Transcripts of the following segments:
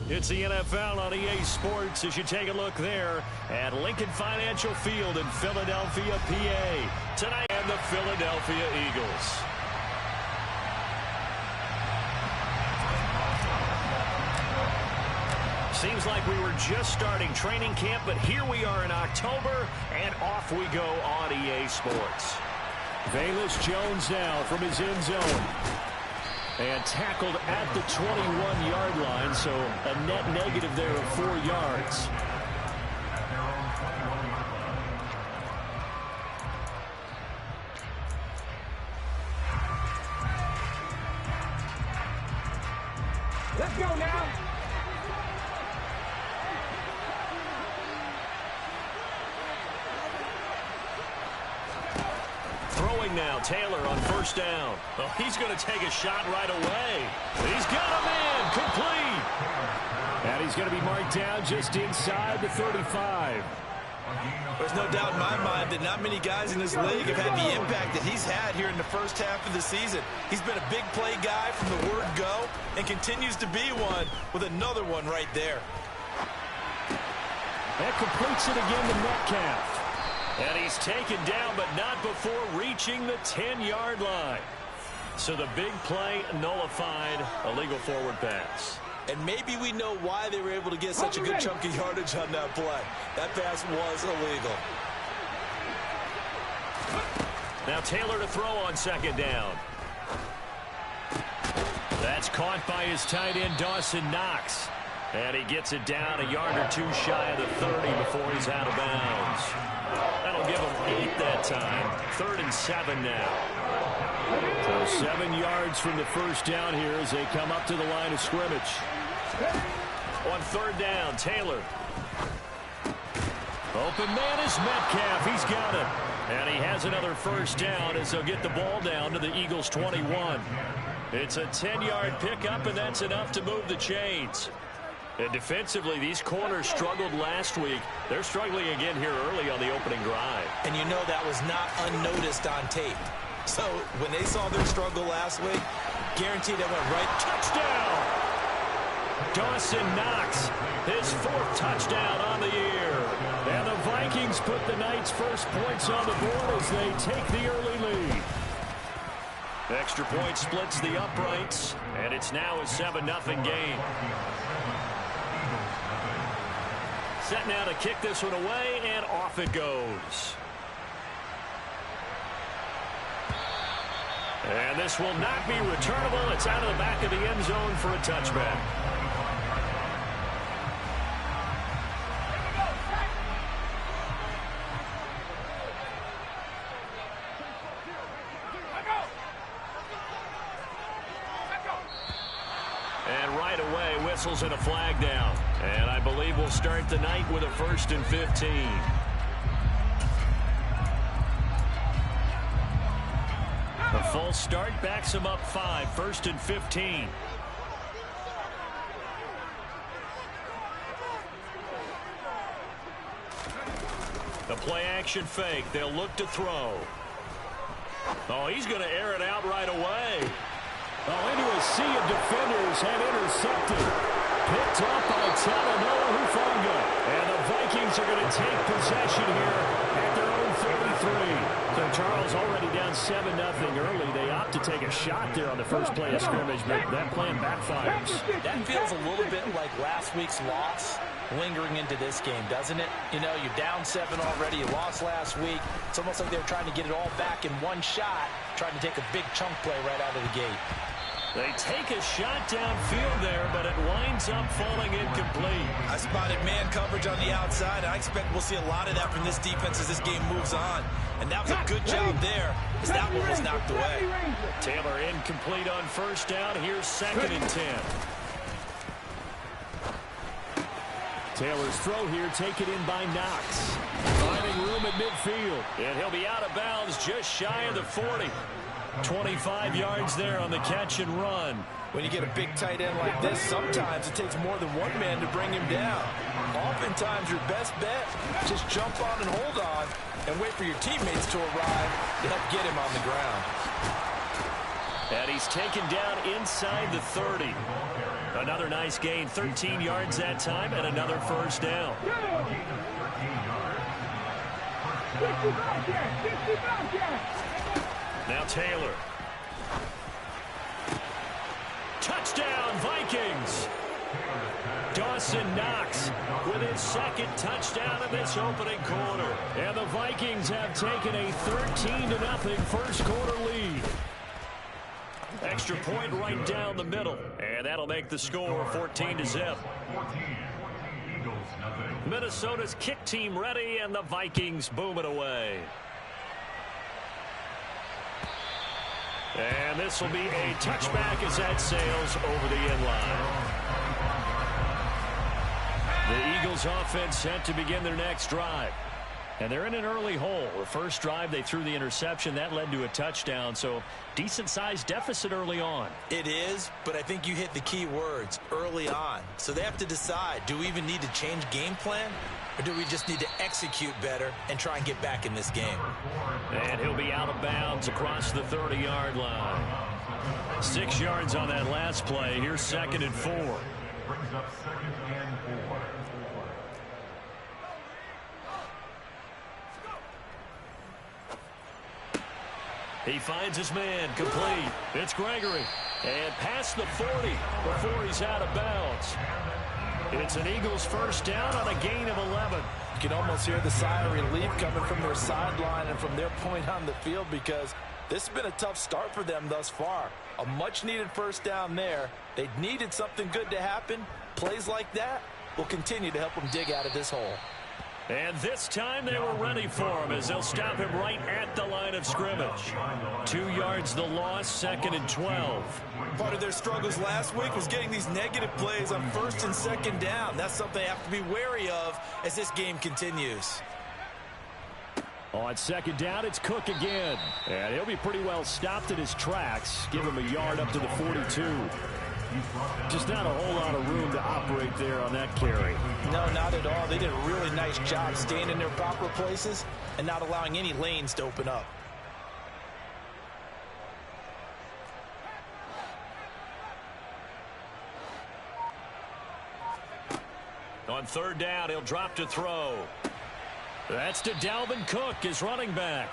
It's the NFL on EA Sports as you take a look there at Lincoln Financial Field in Philadelphia, PA. Tonight, and the Philadelphia Eagles. Seems like we were just starting training camp, but here we are in October, and off we go on EA Sports. Velus Jones now from his end zone. And tackled at the 21-yard line, so a net negative there of 4 yards. Let's go now. Throwing now, Taylor on first down. Well, he's going to take a shot right away. He's got him in, complete. And he's going to be marked down just inside the 35. There's no doubt in my mind that not many guys in this league have had the impact that he's had here in the first half of the season. He's been a big play guy from the word go and continues to be one with another one right there. That completes it again to Metcalf. And he's taken down, but not before reaching the 10-yard line. So the big play nullified, a legal forward pass. And maybe we know why they were able to get such a good chunk of yardage on that play. That pass was illegal. Now Taylor to throw on second down. That's caught by his tight end, Dawson Knox. And he gets it down a yard or two shy of the 30 before he's out of bounds. That'll give him 8 that time. 3rd and 7 now. So 7 yards from the first down here as they come up to the line of scrimmage. On 3rd down, Taylor. Open man is Metcalf. He's got it. And he has another first down as they'll get the ball down to the Eagles' 21. It's a 10-yard pickup, and that's enough to move the chains. And defensively, these corners struggled last week. They're struggling again here early on the opening drive. And you know that was not unnoticed on tape. So when they saw their struggle last week, guaranteed it went right. Touchdown! Dawson Knox, his 4th touchdown on the year. And the Vikings put the Knights' first points on the board as they take the early lead. Extra point splits the uprights, and it's now a 7-0 game. Set now to kick this one away, and off it goes. And this will not be returnable. It's out of the back of the end zone for a touchback. And right away, whistles and a flag down. And I believe we'll start the night with a 1st and 15. A false start backs him up 5. 1st and 15. The play action fake. They'll look to throw. Oh, he's going to air it out right away. Oh, into a sea of defenders and intercepted. Picked up by Talanoa Hufanga. And the Vikings are going to take possession here at their own 33. So Charles already down 7-0 early. They opt to take a shot there on the first play of scrimmage, but that plan backfires. That feels a little bit like last week's loss lingering into this game, doesn't it? You know, you're down 7 already. You lost last week. It's almost like they were trying to get it all back in one shot, trying to take a big chunk play right out of the gate. They take a shot downfield there, but it winds up falling incomplete. I spotted man coverage on the outside. I expect we'll see a lot of that from this defense as this game moves on. And that was a good job there as that one was knocked away. Taylor incomplete on first down. Here's 2nd and 10. Taylor's throw here taken in by Knox. Finding room at midfield. And he'll be out of bounds just shy of the 40. 25 yards there on the catch and run. When you get a big tight end like this, sometimes it takes more than one man to bring him down. Oftentimes your best bet, just jump on and hold on and wait for your teammates to arrive to help get him on the ground. And he's taken down inside the 30. Another nice gain, 13 yards that time, and another first down. Now Taylor. Touchdown, Vikings. Dawson Knox with his second touchdown in this opening quarter. And the Vikings have taken a 13-0 first quarter lead. Extra point right down the middle. And that'll make the score 14-0. Minnesota's kick team ready, and the Vikings boom it away. And this will be a touchback as that sails over the end line. The Eagles offense set to begin their next drive. And they're in an early hole. The first drive, they threw the interception. That led to a touchdown, so decent-sized deficit early on. It is, but I think you hit the key words, early on. So they have to decide, do we even need to change game plan, or do we just need to execute better and try and get back in this game? And he'll be out of bounds across the 30-yard line. 6 yards on that last play. Here's 2nd and 4. Brings up 2nd and 4. He finds his man, complete. It's Gregory. And past the 40 before he's out of bounds. It's an Eagles first down on a gain of 11. You can almost hear the sigh of relief coming from their sideline and from their point on the field, because this has been a tough start for them thus far. A much-needed first down there. They needed something good to happen. Plays like that will continue to help them dig out of this hole. And this time they were ready for him as they'll stop him right at the line of scrimmage. 2 yards the loss, 2nd and 12. Part of their struggles last week was getting these negative plays on 1st and 2nd down. That's something they have to be wary of as this game continues. On 2nd down, it's Cook again. And he'll be pretty well stopped in his tracks. Give him a yard up to the 42. Just not a whole lot of room to operate there on that carry. No, not at all. They did a really nice job staying in their proper places and not allowing any lanes to open up. On 3rd down, he'll drop to throw. That's to Dalvin Cook, his running back.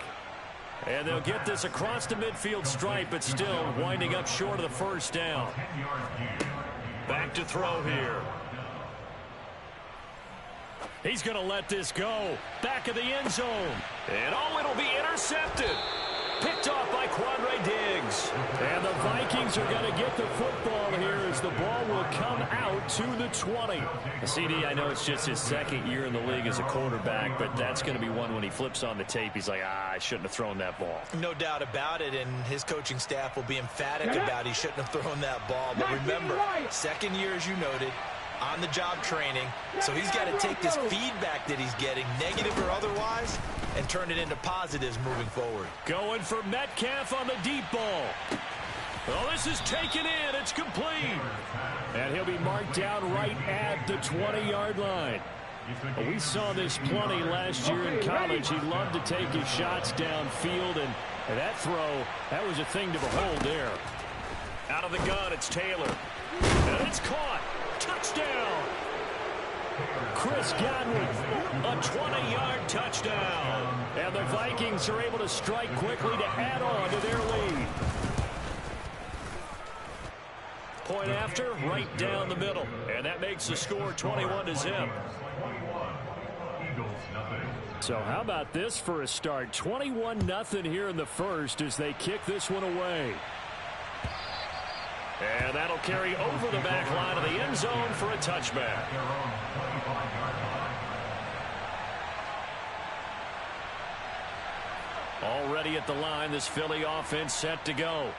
And they'll get this across the midfield stripe, but still winding up short of the first down. Back to throw here. He's going to let this go. Back of the end zone. And oh, it'll be intercepted. Picked off by Quandre Diggs. And the Vikings are going to get the football here as the ball will come out to the 20. CD, I know it's just his 2nd year in the league as a quarterback, but that's going to be one when he flips on the tape. He's like, I shouldn't have thrown that ball. No doubt about it, and his coaching staff will be emphatic about he shouldn't have thrown that ball. But remember, 2nd year, as you noted, on-the-job training, so he's got to take this feedback that he's getting, negative or otherwise, and turn it into positives moving forward. Going for Metcalf on the deep ball. Oh, this is taken in. It's complete. And he'll be marked down right at the 20-yard line. We saw this plenty last year in college. He loved to take his shots downfield, and that throw, that was a thing to behold there. Out of the gun, it's Taylor. And it's caught. Touchdown. Chris Godwin, a 20-yard touchdown. And the Vikings are able to strike quickly to add on to their lead. Point after, right down the middle. And that makes the score 21-0. So how about this for a start? 21-0 here in the first as they kick this one away. And that'll carry over the back line of the end zone for a touchback. Already at the line, this Philly offense set to go.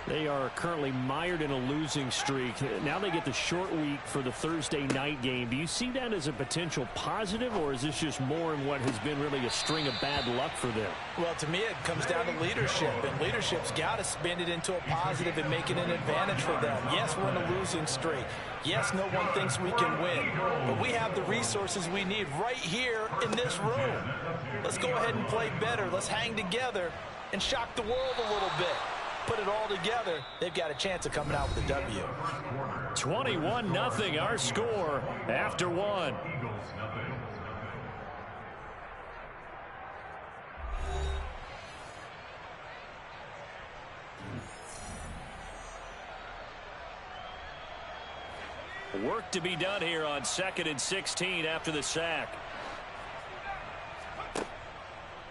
They are currently mired in a losing streak. Now they get the short week for the Thursday night game. Do you see that as a potential positive, or is this just more in what has been really a string of bad luck for them? Well, to me, it comes down to leadership, and leadership's got to spin it into a positive and make it an advantage for them. Yes, we're in a losing streak. Yes, no one thinks we can win, but we have the resources we need right here in this room. Let's go ahead and play better. Let's hang together and shock the world a little bit. put it all together, they've got a chance of coming out with a W. 21-0 our score after one. Work to be done here on 2nd and 16 after the sack.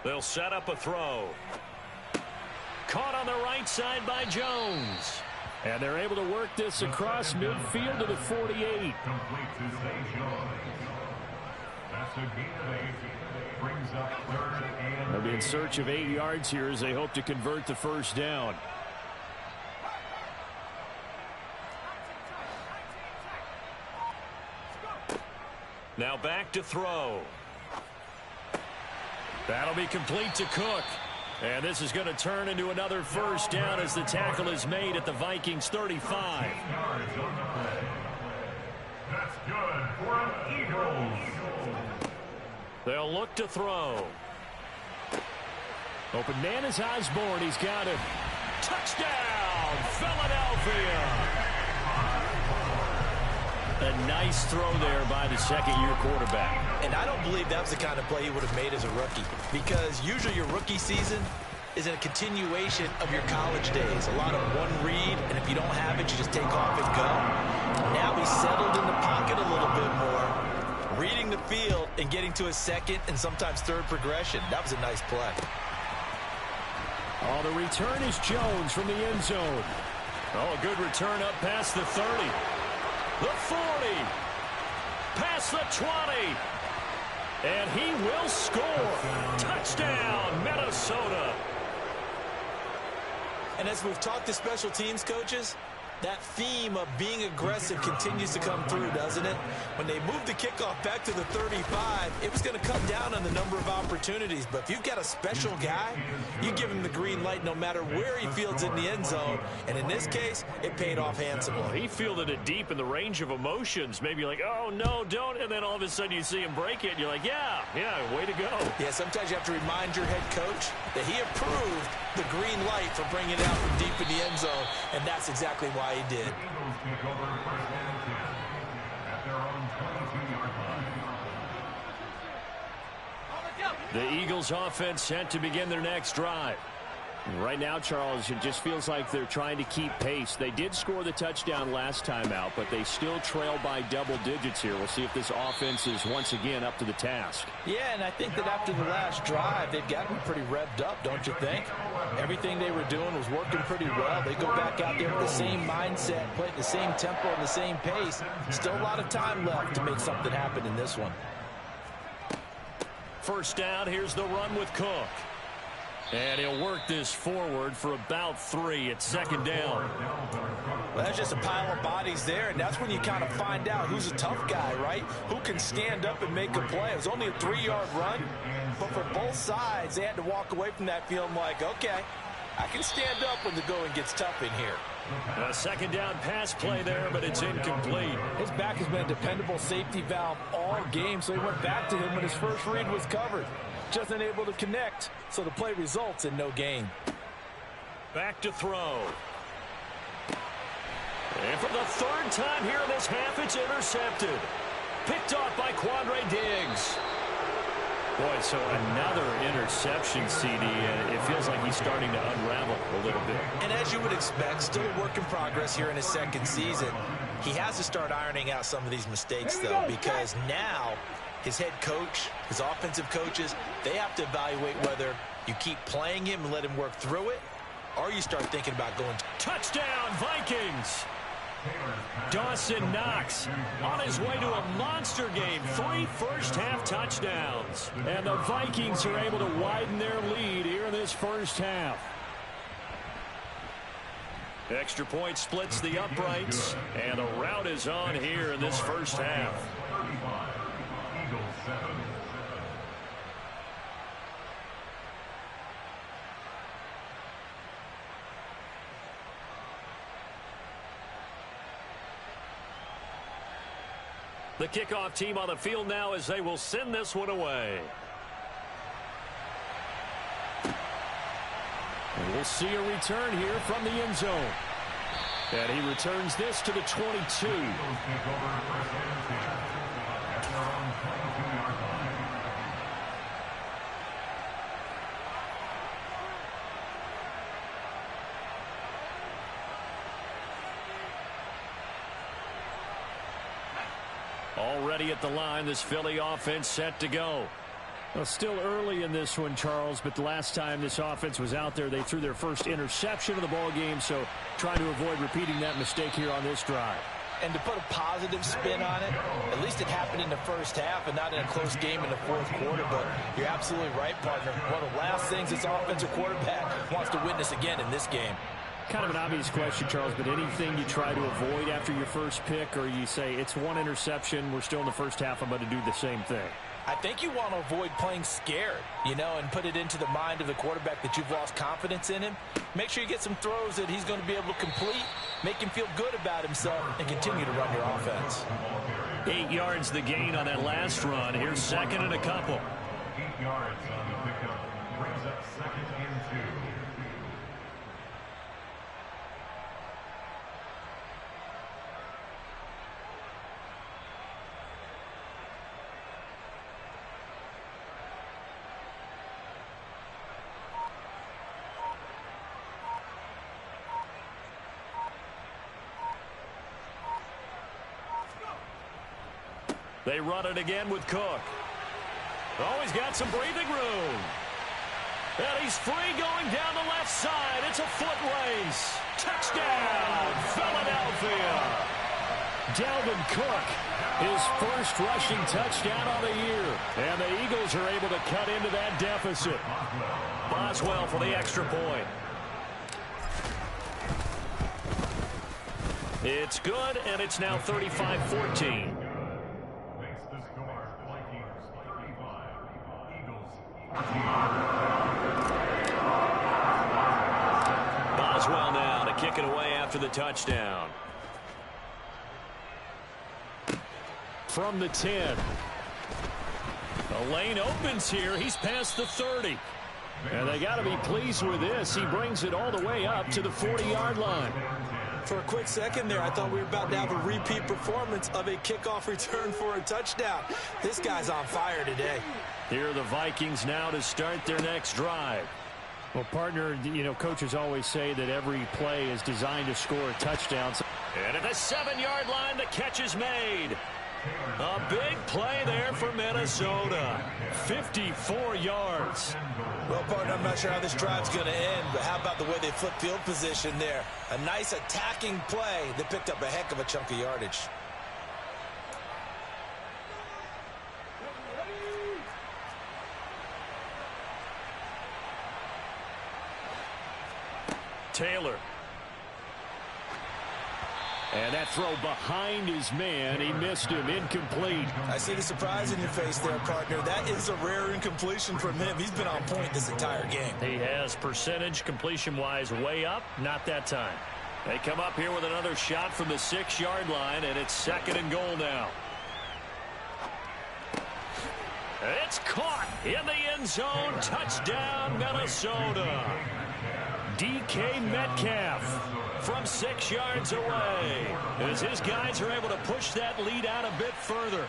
They'll set up a throw. Caught on the right side by Jones. And they're able to work this across midfield to the 48. They'll be in search of 8 yards here as they hope to convert the first down. Now back to throw. That'll be complete to Cook. And this is going to turn into another first down as the tackle is made at the Vikings 35. That's good for an Eagles. They'll look to throw. Open man is Osborne. He's got it. Touchdown, Philadelphia. A nice throw there by the second-year quarterback. And I don't believe that was the kind of play he would have made as a rookie, because usually your rookie season is a continuation of your college days. A lot of one read, and if you don't have it, you just take off and go. Now he's settled in the pocket a little bit more, reading the field and getting to his second and sometimes third progression. That was a nice play. Oh, the return is Jones from the end zone. Oh, a good return up past the 30. The 40. Past the 20. And he will score. Touchdown, Minnesota. And as we've talked to special teams coaches, that theme of being aggressive continues to come through, doesn't it? When they moved the kickoff back to the 35, it was going to cut down on the number of opportunities. But if you've got a special guy, you give him the green light no matter where he fields in the end zone. And in this case, it paid off handsomely. Well, he fielded it deep in the range of emotions. Maybe like, oh, no, don't. And then all of a sudden you see him break it. And you're like, yeah, way to go. Yeah, sometimes you have to remind your head coach that he approved the green light for bringing it out from deep in the end zone. And that's exactly why he did. The Eagles take over first and 10 at their own 22-yard line. The Eagles offense set to begin their next drive. Right now, Charles, it just feels like they're trying to keep pace. They did score the touchdown last time out, but they still trail by double digits here. We'll see if this offense is once again up to the task. Yeah, and I think that after the last drive, they've gotten pretty revved up, don't you think? Everything they were doing was working pretty well. They go back out there with the same mindset, play at the same tempo and the same pace. Still a lot of time left to make something happen in this one. First down, here's the run with Cook. And he'll work this forward for about 3 at second down. Well, that's just a pile of bodies there, and that's when you kind of find out who's a tough guy, right? Who can stand up and make a play. It was only a 3-yard run, but for both sides, they had to walk away from that feeling like, okay, I can stand up when the going gets tough in here. A second down pass play there, but it's incomplete. His back has been a dependable safety valve all game, so he went back to him when his first read was covered. Just unable to connect, so the play results in no gain. Back to throw. And for the third time here in this half, it's intercepted. Picked off by Quandre Diggs. Boy, so another interception, CD. It feels like he's starting to unravel a little bit. And as you would expect, still a work in progress here in his second season. He has to start ironing out some of these mistakes, though, because now his head coach, his offensive coaches, they have to evaluate whether you keep playing him and let him work through it, or you start thinking about going. Touchdown, Vikings! Dawson Knox on his way to a monster game. 3 first-half touchdowns. And the Vikings are able to widen their lead here in this first half. Extra point splits the uprights, and the rout is on here in this first half. Eagles 7. The kickoff team on the field now as they will send this one away. We'll see a return here from the end zone. And he returns this to the 22. Eagles take over first and 10 at their own 22-yard line. Already at the line, this Philly offense set to go. Well, still early in this one, Charles, but the last time this offense was out there, they threw their first interception of the ball game, so trying to avoid repeating that mistake here on this drive. And to put a positive spin on it, at least it happened in the first half and not in a close game in the fourth quarter. But you're absolutely right, partner. One of the last things this offensive quarterback wants to witness again in this game. Kind of an obvious question, Charles, but anything you try to avoid after your first pick, or you say it's one interception, we're still in the first half, I'm going to do the same thing? I think you want to avoid playing scared, and put it into the mind of the quarterback that you've lost confidence in him. Make sure you get some throws that he's going to be able to complete, make him feel good about himself, and continue to run your offense. 8 yards the gain on that last run. Here's second and a couple. 8 yards on the pickup. Brings up second and 2. They run it again with Cook. Oh, he's got some breathing room. And he's free going down the left side. It's a foot race. Touchdown, Philadelphia. Dalvin Cook, his first rushing touchdown of the year. And the Eagles are able to cut into that deficit. Boswell for the extra point. It's good, and it's now 35-14. Boswell now to kick it away after the touchdown. From the 10. The lane opens here. He's past the 30. And they got to be pleased with this. He brings it all the way up to the 40-yard line. For a quick second there, I thought we were about to have a repeat performance of a kickoff return for a touchdown. This guy's on fire today. Here are the Vikings now to start their next drive. Well, partner, coaches always say that every play is designed to score a touchdown. And at the 7-yard line, the catch is made. A big play there for Minnesota. 54 yards. Well, partner, I'm not sure how this drive's going to end, but how about the way they flip field position there? A nice attacking play that picked up a heck of a chunk of yardage. Taylor. And that throw behind his man. He missed him. Incomplete. I see the surprise in your face there, partner. That is a rare incompletion from him. He's been on point this entire game. He has percentage completion-wise way up. Not that time. They come up here with another shot from the 6-yard line, and it's second and goal now. It's caught in the end zone. Touchdown, Minnesota. DK Metcalf from 6 yards away as his guys are able to push that lead out a bit further.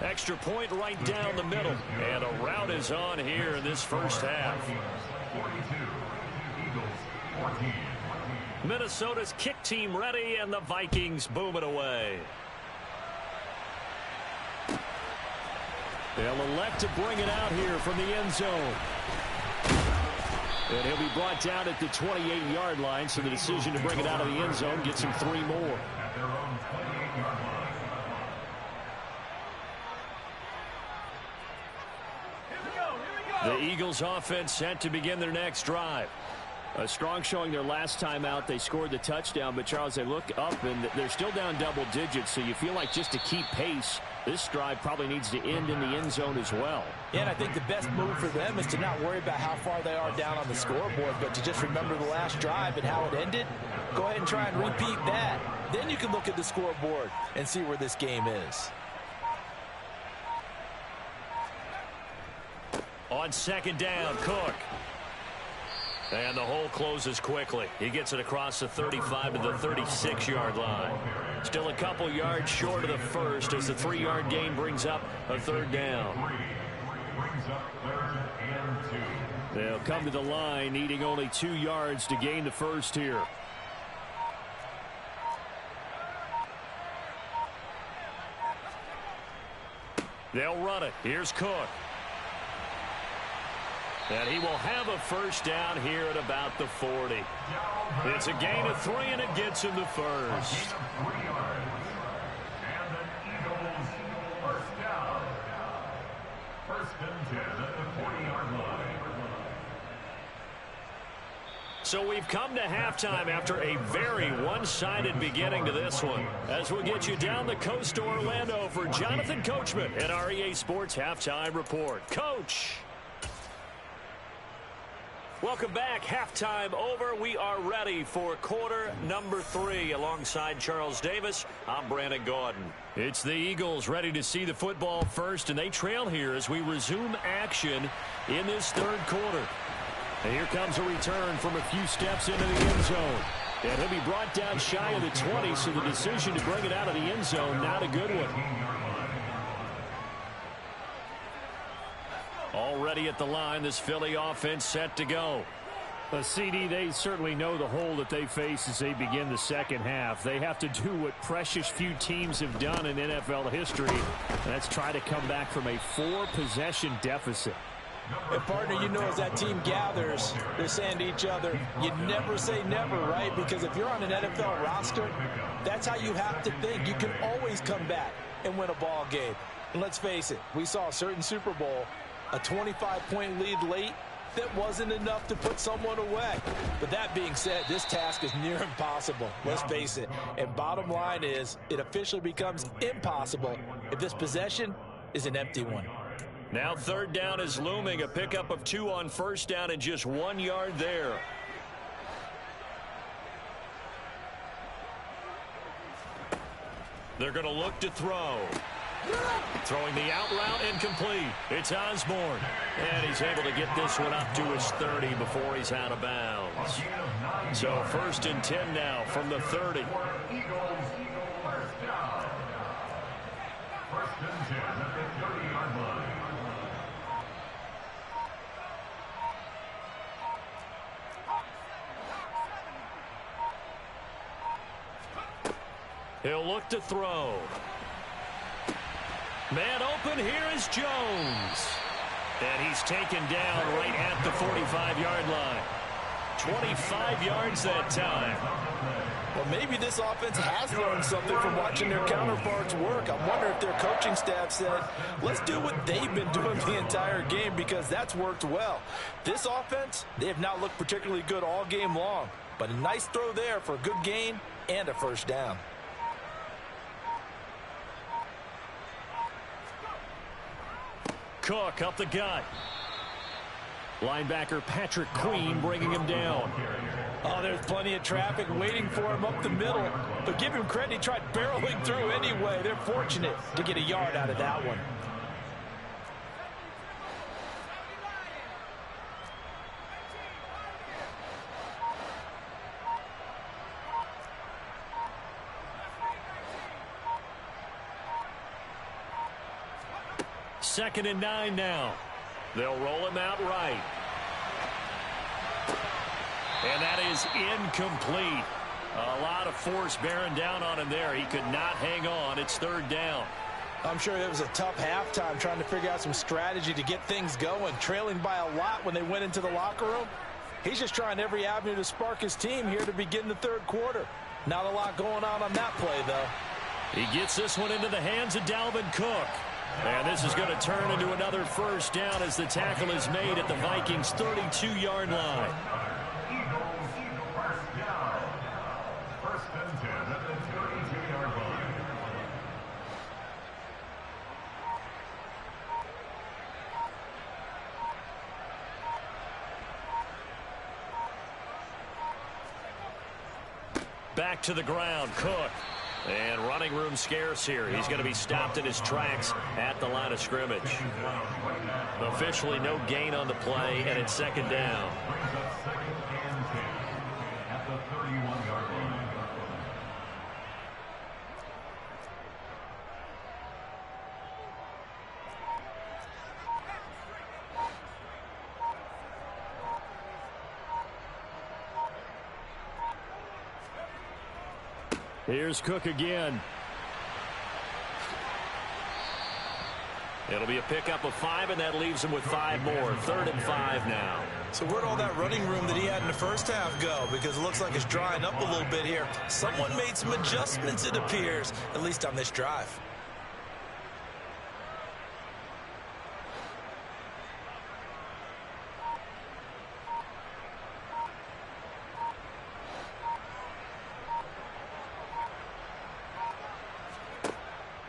Extra point right down the middle. And a rout is on here in this first half. 42, Eagles 14. Minnesota's kick team ready, and the Vikings boom it away. They'll elect to bring it out here from the end zone. And he'll be brought down at the 28-yard line, so the decision to bring it out of the end zone gets him 3 more. At their own 28-yard line. The Eagles offense set to begin their next drive. A strong showing their last time out. They scored the touchdown, but Charles, they look up and they're still down double digits, so you feel like just to keep pace, this drive probably needs to end in the end zone as well. Yeah, and I think the best move for them is to not worry about how far they are down on the scoreboard, but to just remember the last drive and how it ended. Go ahead and try and repeat that. Then you can look at the scoreboard and see where this game is. On second down, Cook. And the hole closes quickly. He gets it across the 35 to the 36-yard line. Still a couple yards short of the first as the 3-yard gain brings up a third down. They'll come to the line needing only 2 yards to gain the first here. They'll run it. Here's Cook. And he will have a first down here at about the 40. It's a gain of 3, and it gets him the first. And the Eagles first down. First and 10 at the 40-yard line. So we've come to halftime after a very one-sided beginning to this one. As we'll get you down the coast to Orlando for Jonathan Coachman at our EA Sports Halftime Report. Coach! Welcome back. Halftime over. We are ready for quarter number 3. Alongside Charles Davis, I'm Brandon Gaudin. It's the Eagles ready to see the football first, and they trail here as we resume action in this third quarter. And here comes a return from a few steps into the end zone. And he'll be brought down shy of the 20, so the decision to bring it out of the end zone, not a good one. Already at the line, this Philly offense set to go. CD, they certainly know the hole that they face as they begin the second half. They have to do what precious few teams have done in NFL history. That's try to come back from a 4-possession deficit. And partner, you know, as that team gathers, they're saying to each other, you never say never, right? Because if you're on an NFL roster, that's how you have to think. You can always come back and win a ball game. And let's face it, we saw a certain Super Bowl, a 25-point lead late, that wasn't enough to put someone away. But that being said, this task is near impossible. Let's face it. And bottom line is, it officially becomes impossible if this possession is an empty one. Now third down is looming. A pickup of 2 on first down and just 1 yard there. They're going to look to throw. Throwing the out route incomplete. It's Osborne. And he's able to get this one up to his 30 before he's out of bounds. So first and 10 now from the 30. Eagles first down. First and 10 at the 30-yard line. He'll look to throw. Man open, here is Jones. And he's taken down right at the 45-yard line. 25 yards that time. Well, maybe this offense has learned something from watching their counterparts work. I wonder if their coaching staff said, let's do what they've been doing the entire game, because that's worked well. This offense, they have not looked particularly good all game long, but a nice throw there for a good gain and a first down. Cook up the gut. Linebacker Patrick Queen bringing him down. Oh, there's plenty of traffic waiting for him up the middle. But give him credit, he tried barreling through anyway. They're fortunate to get a yard out of that one. Second and 9 now. They'll roll him out right. And that is incomplete. A lot of force bearing down on him there. He could not hang on. It's third down. I'm sure it was a tough halftime trying to figure out some strategy to get things going. Trailing by a lot when they went into the locker room. He's just trying every avenue to spark his team here to begin the third quarter. Not a lot going on that play, though. He gets this one into the hands of Dalvin Cook. And this is going to turn into another first down as the tackle is made at the Vikings' 32-yard line. Eagles first down. First and 10 at the 32-yard line. Back knocked to the ground. Cook. And running room scarce here. He's going to be stopped in his tracks at the line of scrimmage. Officially no gain on the play, and it's second down. At the 31-yard line. Here's Cook again. It'll be a pickup of 5, and that leaves him with 5 more. 3rd and 5 now. So where'd all that running room that he had in the first half go? Because it looks like it's drying up a little bit here. Someone made some adjustments, it appears, at least on this drive.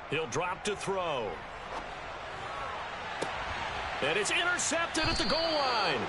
He'll drop to throw. And it's intercepted at the goal line.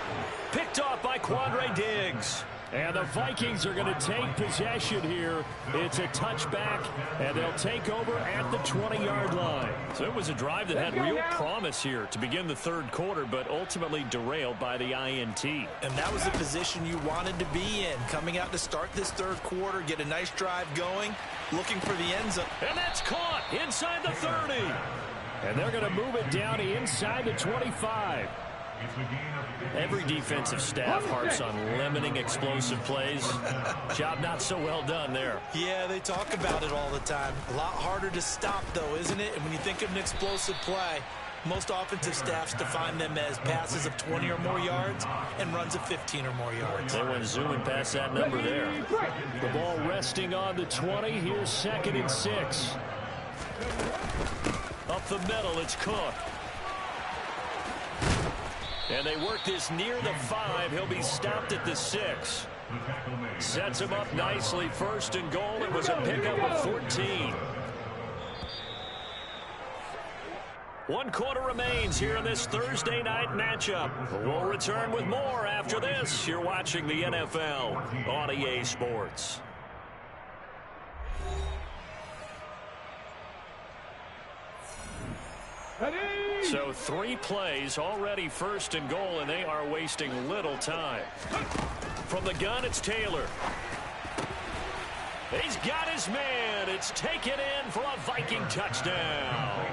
Picked off by Quandre Diggs. And the Vikings are going to take possession here. It's a touchback, and they'll take over at the 20-yard line. So it was a drive that had real promise here to begin the third quarter, but ultimately derailed by the INT. And that was the position you wanted to be in. Coming out to start this third quarter, get a nice drive going, looking for the end zone. And that's caught inside the 30. And they're going to move it down inside the 25. Every defensive staff harps on limiting explosive plays. Job not so well done there. Yeah, they talk about it all the time. A lot harder to stop, though, isn't it? And when you think of an explosive play, most offensive staffs define them as passes of 20 or more yards and runs of 15 or more yards. They went zooming past that number there. The ball resting on the 20. Here's 2nd and 6. Up the middle, it's Cook. And they work this near the 5. He'll be stopped at the 6. Sets him up nicely. 1st and goal. It was a pickup of 14. 1 quarter remains here in this Thursday night matchup. We'll return with more after this. You're watching the NFL on EA Sports. So 3 plays, already 1st and goal, and they are wasting little time. From the gun, it's Taylor. He's got his man. It's taken in for a Viking touchdown.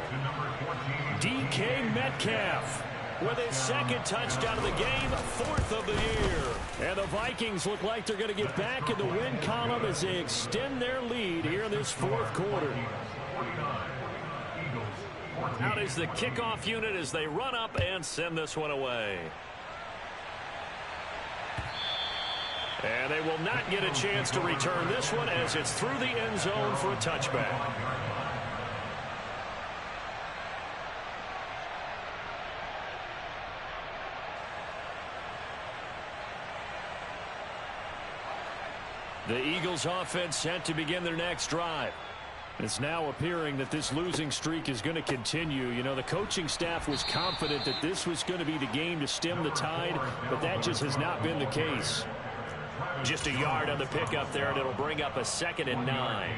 DK Metcalf with his 2nd touchdown of the game, 4th of the year. And the Vikings look like they're going to get back in the win column as they extend their lead here in this 4th quarter. Out is the kickoff unit as they run up and send this one away. And they will not get a chance to return this one as it's through the end zone for a touchback. The Eagles offense set to begin their next drive. It's now appearing that this losing streak is going to continue. You know, the coaching staff was confident that this was going to be the game to stem the tide, but that just has not been the case. Just a yard on the pickup there, and it'll bring up a 2nd and 9.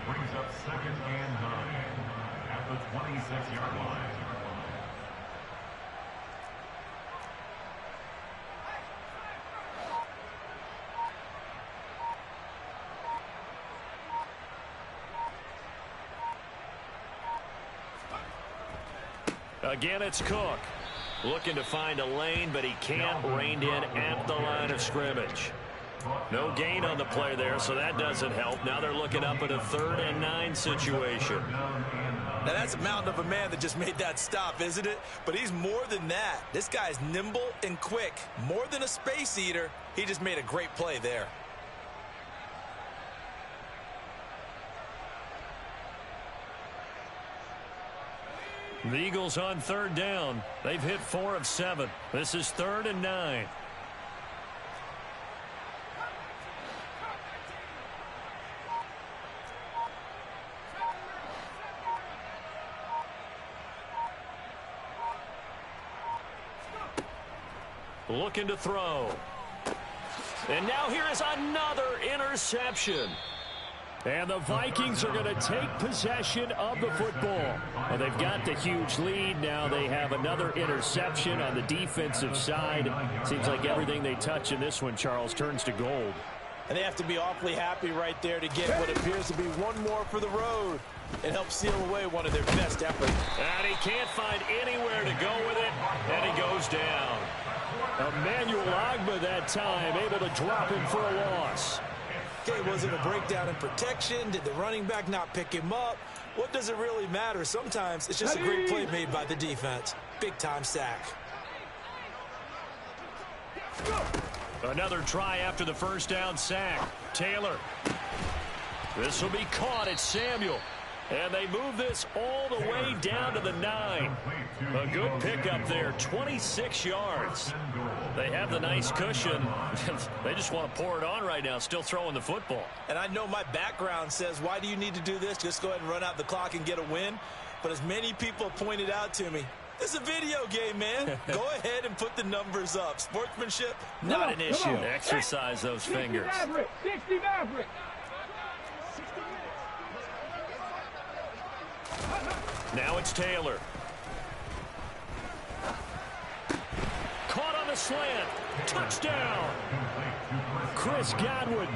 Brings up 2nd and 9 at the 26-yard line. Again, it's Cook. Looking to find a lane, but he can't. Reined in at the line of scrimmage. No gain on the play there, so that doesn't help. Now they're looking up at a 3rd and 9 situation. Now, that's a mountain of a man that just made that stop, isn't it? But he's more than that. This guy's nimble and quick. More than a space eater. He just made a great play there. The Eagles on 3rd down. They've hit 4 of 7. This is 3rd and 9. Looking to throw. And now here is another interception. And the Vikings are going to take possession of the football. Well, they've got the huge lead. Now they have another interception on the defensive side. Seems like everything they touch in this one, Charles, turns to gold. And they have to be awfully happy right there to get what appears to be one more for the road. It helps seal away one of their best efforts. And he can't find anywhere to go with it, and he goes down. Emmanuel Ogbah that time, able to drop him for a loss. Okay, was it a breakdown in protection? Did the running back not pick him up? What does it really matter? Sometimes it's just a great play made by the defense. Big-time sack. Another try after the first down sack. Taylor. This will be caught at Samuel. And they move this all the way down to the 9. A good pickup there, 26 yards. They have the nice cushion. They just want to pour it on right now, still throwing the football. And I know my background says, why do you need to do this? Just go ahead and run out the clock and get a win. But as many people pointed out to me, this is a video game, man. Go ahead and put the numbers up. Sportsmanship, not an issue. Exercise those fingers. 60 Maverick. Now it's Taylor. Caught on the slant. Touchdown. Chris Godwin.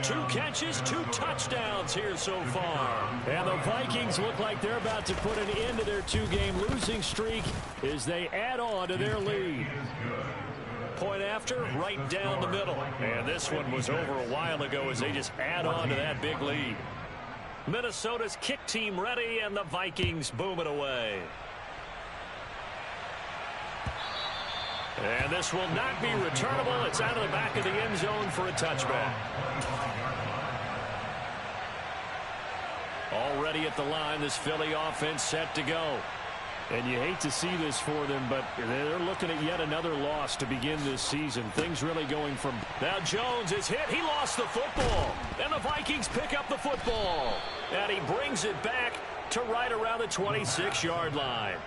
2 catches, 2 touchdowns here so far. And the Vikings look like they're about to put an end to their 2-game losing streak as they add on to their lead. Point after, right down the middle. And this one was over a while ago as they just add on to that big lead. Minnesota's kick team ready, and the Vikings boom it away. And this will not be returnable. It's out of the back of the end zone for a touchback. Already at the line, this Philly offense set to go. And you hate to see this for them, but they're looking at yet another loss to begin this season. Things really going from... Now Jones is hit. He lost the football. And the Vikings pick up the football. And he brings it back to right around the 26-yard line.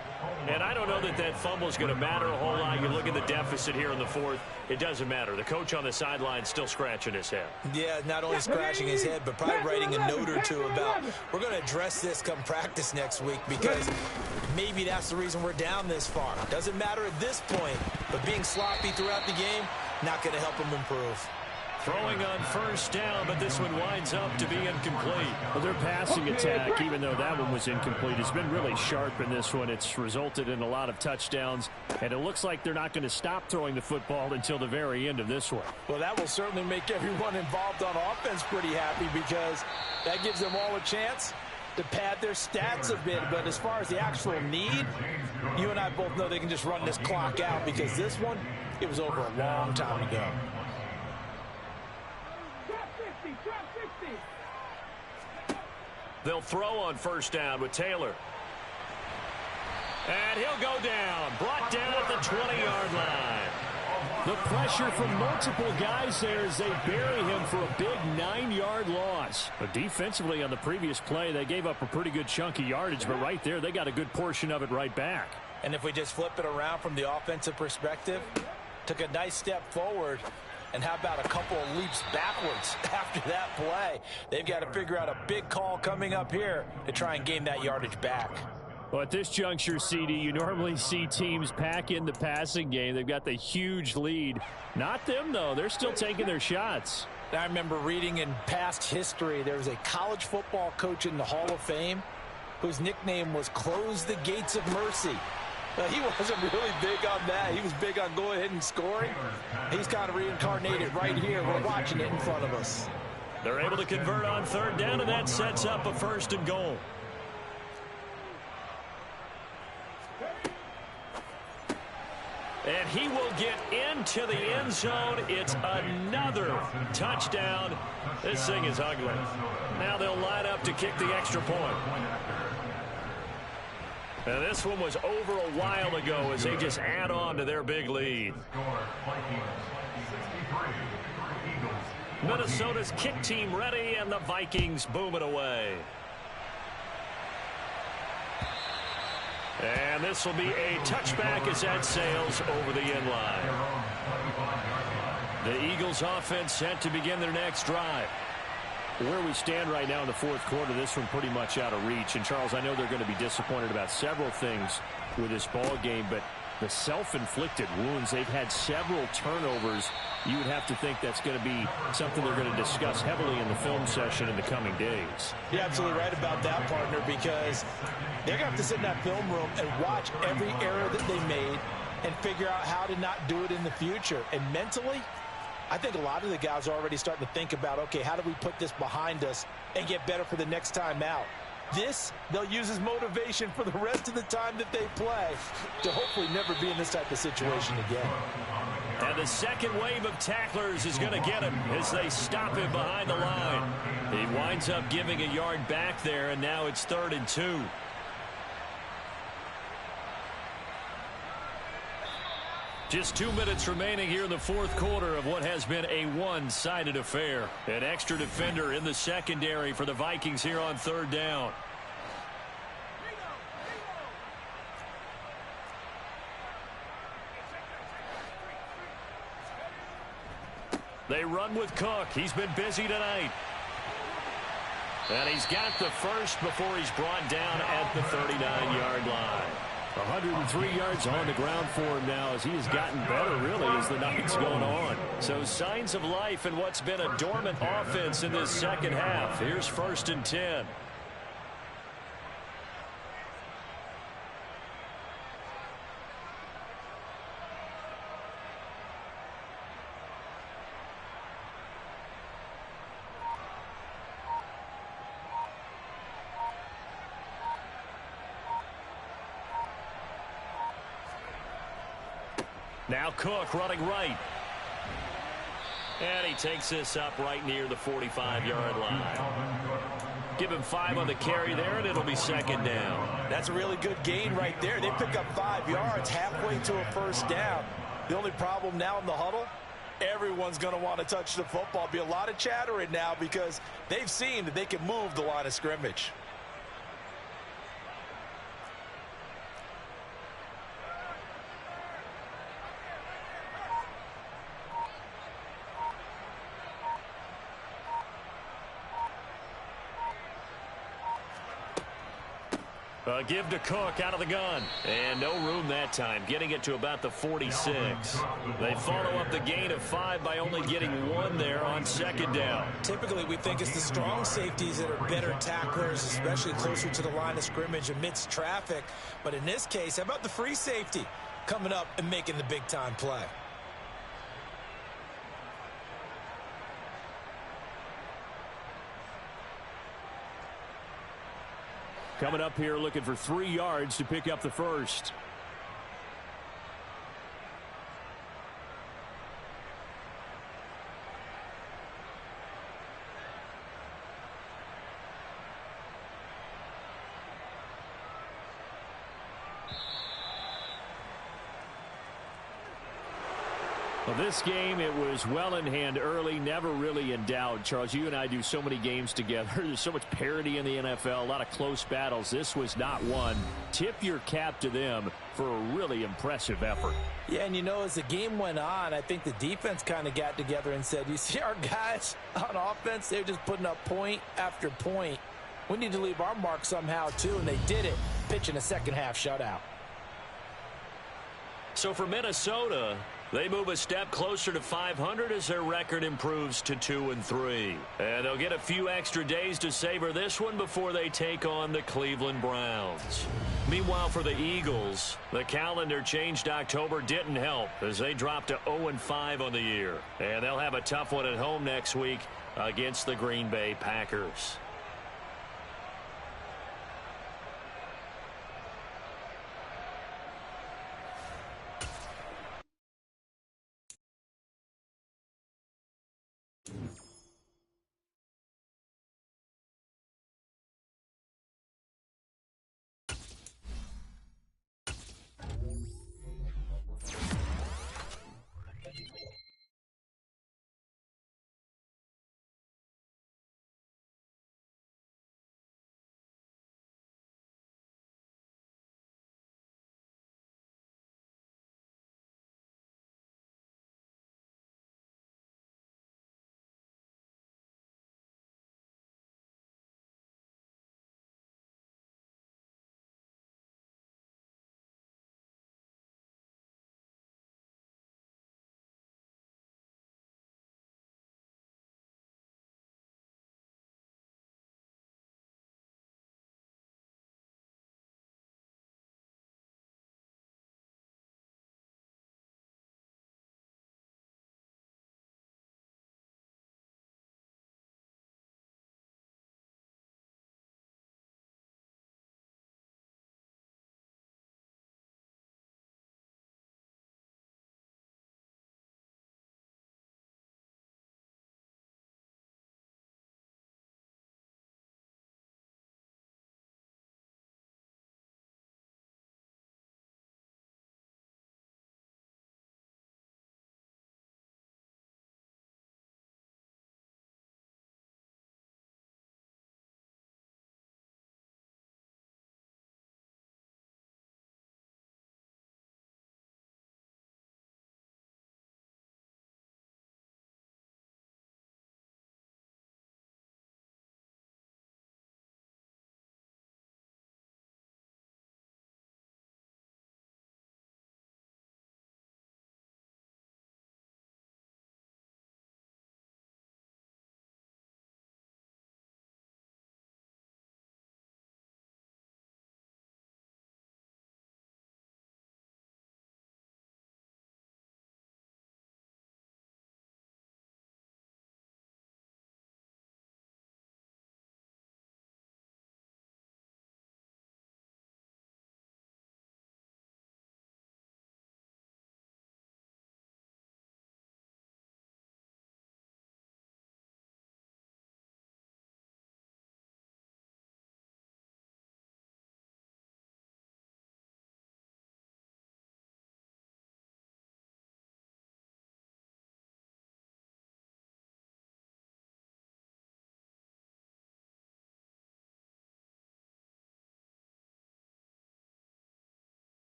And I don't know that that fumble is going to matter a whole lot. You look at the deficit here in the 4th. It doesn't matter. The coach on the sideline still scratching his head. Yeah, not only scratching his head, but probably writing a note or two about, we're going to address this come practice next week because maybe that's the reason we're down this far. Doesn't matter at this point, but being sloppy throughout the game, not going to help him improve. Throwing on first down, but this one winds up to be incomplete. Well, their passing attack, even though that one was incomplete, has been really sharp in this one. It's resulted in a lot of touchdowns, and it looks like they're not going to stop throwing the football until the very end of this one. Well, that will certainly make everyone involved on offense pretty happy because that gives them all a chance to pad their stats a bit. But as far as the actual need, you and I both know they can just run this clock out because this one, it was over a long time ago. They'll throw on first down with Taylor. And he'll go down. Brought down at the 20-yard line. The pressure from multiple guys there as they bury him for a big 9-yard loss. But defensively on the previous play, they gave up a pretty good chunk of yardage. But right there, they got a good portion of it right back. And if we just flip it around from the offensive perspective, took a nice step forward. And how about a couple of leaps backwards after that play? They've got to figure out a big call coming up here to try and gain that yardage back. Well, at this juncture, CD, you normally see teams pack in the passing game. They've got the huge lead. Not them, though. They're still taking their shots. I remember reading in past history, there was a college football coach in the Hall of Fame whose nickname was Close the Gates of Mercy. He wasn't really big on that. He was big on going ahead and scoring. He's kind of reincarnated right here. We're watching it in front of us. They're able to convert on third down, and that sets up a 1st and goal. And he will get into the end zone. It's another touchdown. This thing is ugly. Now they'll line up to kick the extra point. Now this one was over a while ago as they just add on to their big lead. Minnesota's kick team ready, and the Vikings boom it away. And this will be a touchback as that sails over the end line. The Eagles offense set to begin their next drive. Where we stand right now in the fourth quarter, this one pretty much out of reach. And, Charles, I know they're going to be disappointed about several things with this ball game, but the self-inflicted wounds, they've had several turnovers. You would have to think that's going to be something they're going to discuss heavily in the film session in the coming days. You're absolutely right about that, partner, because they're going to have to sit in that film room and watch every error that they made and figure out how to not do it in the future. And mentally, I think a lot of the guys are already starting to think about, okay, how do we put this behind us and get better for the next time out? This, they'll use as motivation for the rest of the time that they play to hopefully never be in this type of situation again. And the second wave of tacklers is going to get him as they stop him behind the line. He winds up giving a yard back there, and now it's 3rd and 2. Just 2 minutes remaining here in the fourth quarter of what has been a one-sided affair. An extra defender in the secondary for the Vikings here on 3rd down. They run with Cook. He's been busy tonight. And he's got the first before he's brought down at the 39-yard line. 103 yards on the ground for him now as he has gotten better, really, as the night's going on. So signs of life in what's been a dormant offense in this second half. Here's 1st and 10. Now Cook running right. And he takes this up right near the 45-yard line. Give him 5 on the carry there, and it'll be 2nd down. That's a really good gain right there. They pick up 5 yards halfway to a 1st down. The only problem now in the huddle, everyone's going to want to touch the football. Be a lot of chattering now because they've seen that they can move the line of scrimmage. Give to Cook out of the gun. And no room that time, getting it to about the 46. They follow up the gain of 5 by only getting 1 there on 2nd down. Typically, we think it's the strong safeties that are better tacklers, especially closer to the line of scrimmage amidst traffic. But in this case, how about the free safety coming up and making the big-time play? Coming up here looking for 3 yards to pick up the first. Well, this game, it was well in hand early, never really in doubt. Charles, you and I do so many games together. There's so much parity in the NFL, a lot of close battles. This was not one. Tip your cap to them for a really impressive effort. Yeah, and you know, as the game went on, I think the defense kind of got together and said, you see our guys on offense, they're just putting up point after point. We need to leave our mark somehow, too, and they did it, pitching a second-half shutout. So for Minnesota, they move a step closer to 500 as their record improves to 2-3. And they'll get a few extra days to savor this one before they take on the Cleveland Browns. Meanwhile, for the Eagles, the calendar changed October didn't help as they dropped to 0-5 on the year. And they'll have a tough one at home next week against the Green Bay Packers.